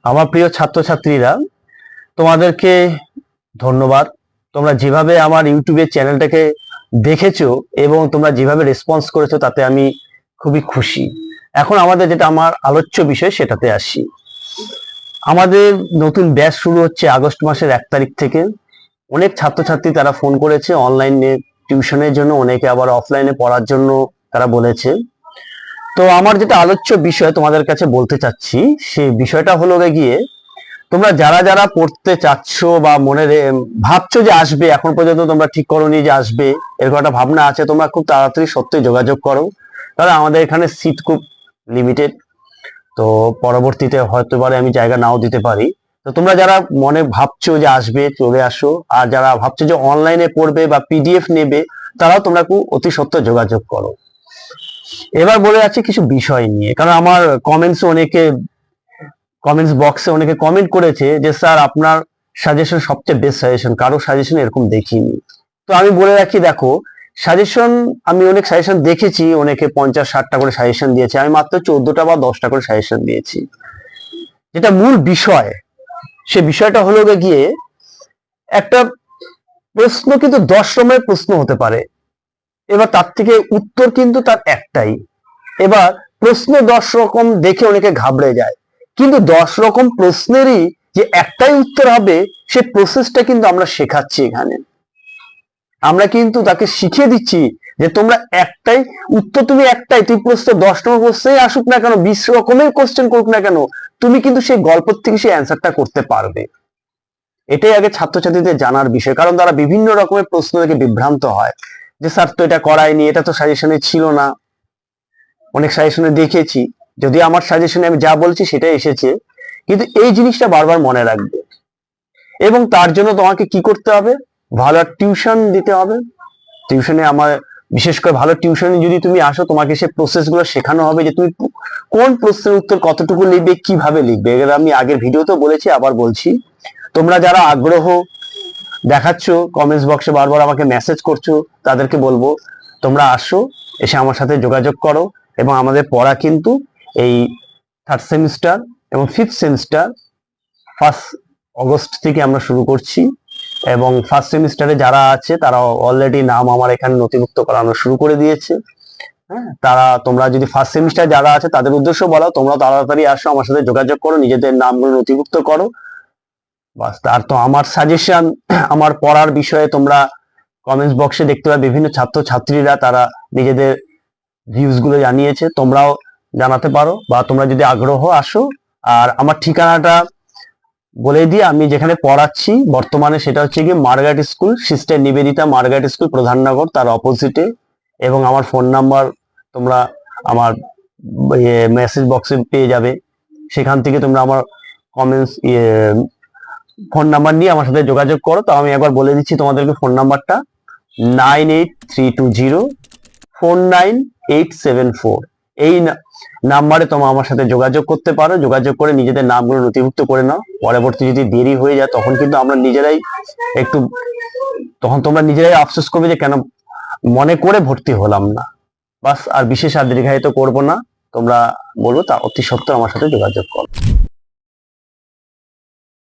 আমার প্রিয় ছাত্রছাত্রীরা, তোমাদেরকে ধন্যবাদ। তোমরা যেভাবে আমার ইউটিউবের চ্যানেলটাকে দেখেছো এবং তোমরা যেভাবে রেসপন্স করেছো তাতে আমি খুবই খুশি। এখন আমাদের যেটা আমার আলোচ্য বিষয় সেটাতে আসি। আমাদের নতুন ব্যাচ শুরু হচ্ছে আগস্ট মাসের 1 তারিখ থেকে। অনেক ছাত্রছাত্রী তারা ফোন করেছে অনলাইনে টিউশনের জন্য, অনেকে আবার অফলাইনে পড়ার জন্য তারা বলেছে। তো আমার যেটা আলোচ্য বিষয় তোমাদের কাছে বলতে চাচ্ছি, সেই বিষয়টা হলো গিয়ে তোমরা যারা যারা পড়তে চাচ্ছ বা মনে ভাবছো যে আসবে, এখন পর্যন্ত তোমরা ঠিক করোনি যে আসবে, এরকম একটা ভাবনা আছে, তোমরা খুব তাড়াতাড়ি সত্যি যোগাযোগ করো। কারণ আমাদের এখানে সিট খুব লিমিটেড। তো পরবর্তীতে হয়তো পারে আমি জায়গা নাও দিতে পারি। তো তোমরা যারা মনে ভাবছো যে আসবে চলে আসো, আর যারা ভাবছো যে অনলাইনে পড়বে বা পিডিএফ নেবে তারাও তোমরা খুব অতি সত্ত্বর যোগাযোগ করো। এবার বলে যাচ্ছি কিছু বিষয় নিয়ে, কারণ আমার কমেন্টস বক্সে অনেকে কমেন্ট করেছে যে স্যার আপনার সাজেশন সবচেয়ে বেস্ট সাজেশন, কারো সাজেশন এরকম দেখিনি। তো আমি বলে রাখি, দেখো সাজেশন, আমি অনেক সাজেশন দেখেছি, অনেকে 50-60টা করে সাজেশন দিয়েছে, আমি মাত্র 14টা বা 10টা করে সাজেশন দিয়েছি। যেটা মূল বিষয়, সে বিষয়টা হলো গিয়ে একটা প্রশ্ন কিন্তু 10 রকমের প্রশ্ন হতে পারে, এবার তার থেকে উত্তর কিন্তু তার একটাই। এবার প্রশ্ন 10 রকম দেখে অনেকে ঘাবড়ে যায়, কিন্তু 10 রকম প্রশ্নেরই যে একটাই উত্তর হবে সে প্রসেসটা কিন্তু আমরা শেখাচ্ছি এখানে। আমরা কিন্তু তাকে শিখিয়ে দিচ্ছি যে তোমরা একটাই উত্তর, তুমি একটাই, তুমি প্রশ্ন 10 নম্বর প্রশ্নেই আসুক না কেন, 20 রকমের কোশ্চেন করুক না কেন, তুমি কিন্তু সেই গল্প থেকে সেই অ্যান্সারটা করতে পারবে। এটাই আগে ছাত্রছাত্রীদের জানার বিষয়, কারণ তারা বিভিন্ন রকমের প্রশ্ন থেকে বিভ্রান্ত হয় যে স্যার তো এটা করায়নি, এটা তো সাজেশনে ছিল না। অনেক সাজেশনে দেখেছি, যদি আমার সাজেশনে আমি যা বলছি সেটাই এসেছে, কিন্তু এই জিনিসটা বারবার মনে রাখবে। এবং তার জন্য তোমাকে কি করতে হবে, ভালো টিউশন দিতে হবে। টিউশনে আমার বিশেষ করে ভালো টিউশনে যদি তুমি আসো, তোমাকে সে প্রসেস গুলো শেখানো হবে যে তুমি কোন প্রশ্নের উত্তর কতটুকু লিখবে, কিভাবে লিখবে। এগুলো আমি আগের ভিডিওতেও বলেছি, আবার বলছি। তোমরা যারা আগ্রহ দেখাচ্ছ, কমেন্টস বক্সে বারবার আমাকে মেসেজ করছো, তাদেরকে বলবো তোমরা আসো, এসে আমার সাথে যোগাযোগ করো। এবং আমাদের পড়া কিন্তু এই 3rd সেমিস্টার এবং 5th সেমিস্টার 1 আগস্ট থেকে আমরা শুরু করছি। এবং 1st সেমিস্টারে যারা আছে তারা অলরেডি নাম আমার এখানে নথিভুক্ত করানো শুরু করে দিয়েছে। হ্যাঁ, তোমরা যদি 1st সেমিস্টার যারা আছে তাদের উদ্দেশ্য বলো, তোমরা তাড়াতাড়ি আসো, আমার সাথে যোগাযোগ করো, নিজেদের নামগুলো নথিভুক্ত করো। বাস। আর তো আমার সাজেশন, আমার পড়ার বিষয়ে তোমরা কমেন্টস বক্সে দেখতে পাবে বিভিন্ন ছাত্র ছাত্রীরা তারা নিজেদের ভিউজ গুলো জানিয়েছে, তোমরাও জানাতে পারো, বা তোমরা যদি আগ্রহ আসো। আর আমার ঠিকানাটা বলে দিই, আমি যেখানে পড়াচ্ছি বর্তমানে সেটা হচ্ছে কি Margaret school, sister Nivedita Margaret school, Pradhan Nagar, তার অপোজিটে। এবং আমার ফোন নাম্বার তোমরা আমার মেসেজ বক্সে পেয়ে যাবে, সেখান থেকে তোমরা আমার কমেন্টস ফোন নাম্বার নিয়ে আমার সাথে যোগাযোগ করো। তো আমি একবার বলে দিচ্ছি তোমাদেরকে ফোন নাম্বারটা, 9832049874। এই নাম্বারে তোমরা আমার সাথে যোগাযোগ করতে পারো। যোগাযোগ করে নিজেদের নামগুলো নথিভুক্ত করে নাও। পরবর্তী যদি দেরি হয়ে যায় তখন কিন্তু আমরা নিজেরাই একটু, তখন তোমরা নিজেরাই আফসোস করবে যে কেন মনে করে ভর্তি হলাম না। বাস, আর বিশেষ আর দীর্ঘায়িত করবো না, তোমরা বলবো তা অতি সত্ত্বর আমার সাথে যোগাযোগ করো।